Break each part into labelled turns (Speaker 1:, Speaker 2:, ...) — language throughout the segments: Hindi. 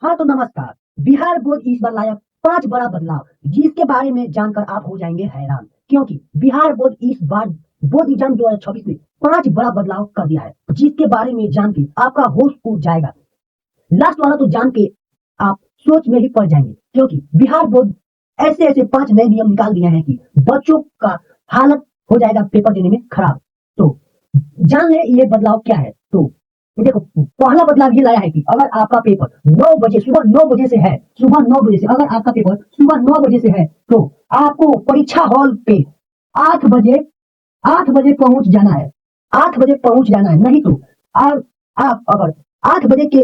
Speaker 1: हाँ तो नमस्कार। बिहार बोर्ड इस बार लाया 5 बड़ा बदलाव, जिसके बारे में जानकर आप हो जाएंगे हैरान, क्योंकि बिहार बोर्ड इस बार बोर्ड एग्जाम 2026 में 5 बड़ा बदलाव कर दिया है, जिसके बारे में जान के आपका होश उड़ जाएगा। लास्ट वाला तो जान के आप सोच में ही पड़ जाएंगे, क्योंकि बिहार बोर्ड ऐसे ऐसे 5 नए नियम निकाल दिए हैं कि बच्चों का हालत हो जाएगा पेपर देने में खराब। तो जान ले ये बदलाव क्या है। तो देखो, पहला बदलाव ये लाया है कि अगर आपका पेपर 9 बजे सुबह 9 बजे से है, सुबह 9 बजे से अगर आपका पेपर सुबह 9 बजे से है, तो आपको परीक्षा हॉल पे 8 बजे 8 बजे पहुंच जाना है। 8 बजे पहुंच जाना है, नहीं तो आप अगर 8 बजे के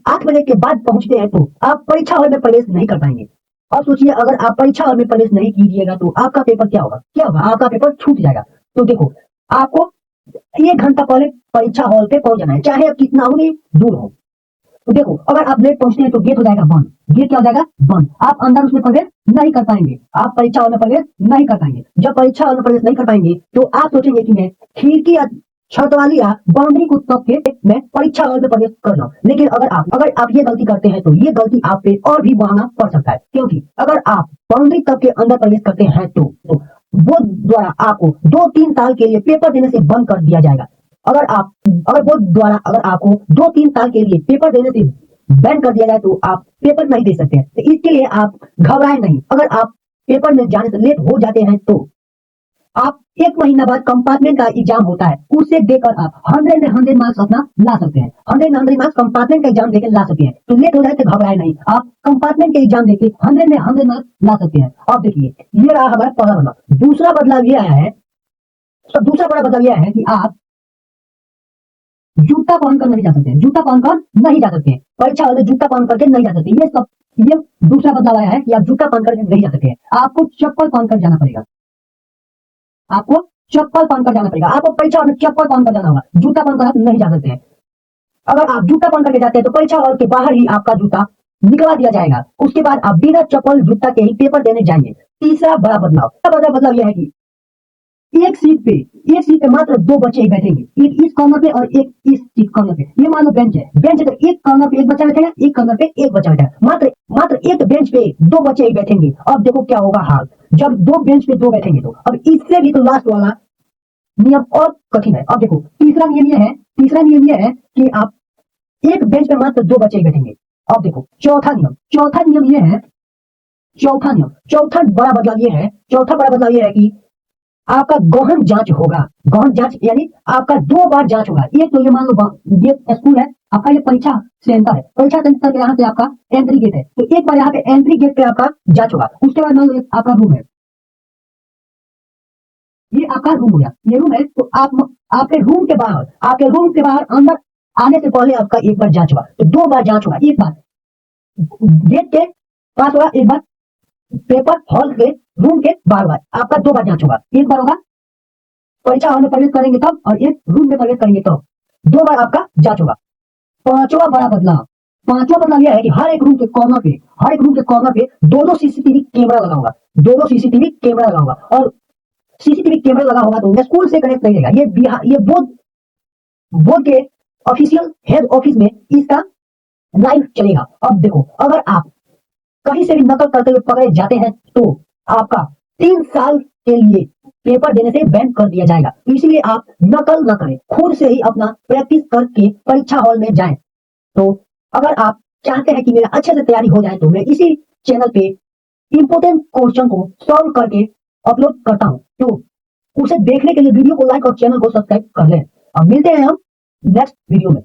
Speaker 1: 8 बजे के बाद पहुंचते हैं तो आप परीक्षा हॉल में प्रवेश नहीं कर पाएंगे। और सोचिए, अगर आप परीक्षा हॉल में प्रवेश नहीं कीजिएगा तो आपका पेपर क्या होगा, आपका पेपर छूट जाएगा। तो देखो, आपको 1 घंटा पहले परीक्षा हॉल पे पहुंच जाना है, चाहे आप कितना ही दूर हो। तो देखो, अगर आप लेट पहुंचते हैं तो गेट हो जाएगा बंद। गेट क्या हो जाएगा? बंद। आप अंदर उसमें प्रवेश नहीं कर पाएंगे, आप परीक्षा हॉल में प्रवेश नहीं कर पाएंगे। जब परीक्षा हॉल में प्रवेश नहीं कर पाएंगे तो आप सोचेंगे कि मैं खिड़की या छत वाली या बाउंड्री को तोड़ के मैं परीक्षा हॉल में प्रवेश कर जाऊं। लेकिन अगर आप ये गलती करते हैं तो ये गलती आप पे और भी महंगा पड़ सकता है, क्योंकि अगर आप बाउंड्री तक के अंदर प्रवेश करते हैं तो बोर्ड द्वारा आपको 2-3 साल के लिए पेपर देने से बंद कर दिया जाएगा। अगर बोर्ड द्वारा अगर आपको 2-3 साल के लिए पेपर देने से बैन कर दिया जाए तो आप पेपर नहीं दे सकते हैं। तो इसके लिए आप घबराए नहीं। अगर आप पेपर में जाने से लेट हो जाते हैं तो आप 1 महीना बाद कंपार्टमेंट का एग्जाम होता है, उसे देकर आप 100 में 100 मार्क्स अपना ला सकते हैं। 100 में 100 मार्क्स कंपार्टमेंट का एग्जाम देकर ला सकते हैं। तो लेट हो जाए तो घबराए नहीं, आप कंपार्टमेंट के एग्जाम देके 100 में 100 मार्क्स ला सकते हैं। अब देखिए, ये रहा हमारा पहला बदलाव। दूसरा बदलाव ये आया है, तो दूसरा बड़ा बदलाव यह है कि आप जूता पहनकर नहीं जा सकते हैं। जूता पहनकर नहीं जा सकते हैं, परीक्षा हॉल में जूता पहन करके नहीं जा सकते। ये दूसरा बदलाव आया है कि आप जूता पहन कर नहीं जा सकते हैं, आपको चप्पल पहनकर जाना पड़ेगा। आपको चप्पल पहनकर जाना पड़ेगा, आपको परीक्षा हॉल में चप्पल पहनकर जाना होगा, जूता पहनकर आप नहीं जा सकते हैं। अगर आप जूता पहन करके जाते हैं तो परीक्षा हॉल के बाहर ही आपका जूता निकलवा दिया जाएगा। उसके बाद आप बिना चप्पल जूता के ही पेपर देने जाएंगे। तीसरा बड़ा बदलाव यह है कि एक सीट पे मात्र 2 बच्चे ही बैठेंगे, एक इस कॉर्नर पे और एक इस कॉर्नर पे। ये मान लो बेंच है तो एक कॉर्नर पे एक बच्चा बैठेगा, एक कॉर्नर पे एक बच्चा बैठेगा। मात्र एक बेंच पे 2 बच्चे ही बैठेंगे। अब देखो क्या होगा हाल जब 2 बेंच पे 2 बैठेंगे। तो अब इससे भी तो लास्ट वाला नियम और कठिन है। अब देखो, तीसरा नियम यह है कि आप एक बेंच पे मात्र 2 बच्चे ही बैठेंगे। अब देखो, चौथा नियम यह है, चौथा बड़ा बदलाव यह है कि आपका गहन जांच होगा। गहन जांच यानी आपका 2 बार जांच होगा। एक तो ये मान लो ये स्कूल है आपका, ये परीक्षा सेंटर है, परीक्षा सेंटर के यहाँ पे आपका एंट्री गेट है, तो एक बार यहाँ पे एंट्री गेट पे आपका जांच होगा। उसके बाद मान लो आपका रूम है, ये आपका रूम हो गया, ये रूम है। तो आपके रूम के बाहर अंदर आने से पहले आपका एक बार जांच होगा। तो 2 बार जांच होगा, एक बार गेट के पास होगा, एक बार पेपर हॉल के रूम के बाहर आपका 2 बार जांच होगा। एक बार होगा परीक्षा हॉल में प्रवेश करेंगे तब, और एक रूम में प्रवेश करेंगे तब। 2 बार आपका जांच होगा। पांचवा बदलाव यह है कि हर एक रूम के कॉर्नर पे 2-2 सीसीटीवी कैमरा लगा होगा। और सीसीटीवी कैमरा लगा होगा तो स्कूल से कनेक्ट नहीं रहेगा। ये बोर्ड के ऑफिशियल हेड ऑफिस में इसका लाइव चलेगा। अब देखो, अगर आप कहीं से भी नकल करते हुए पकड़े जाते हैं तो आपका 3 साल के लिए पेपर देने से बैन कर दिया जाएगा। तो इसलिए आप नकल न करें, खुद से ही अपना प्रैक्टिस करके परीक्षा हॉल में जाएं। तो अगर आप चाहते हैं कि मेरा अच्छे से तैयारी हो जाए तो मैं इसी चैनल पे इंपोर्टेंट क्वेश्चन को सॉल्व करके अपलोड करता हूं। तो उसे देखने के लिए वीडियो को लाइक और चैनल को सब्सक्राइब कर लें। अब मिलते हैं हम नेक्स्ट वीडियो में।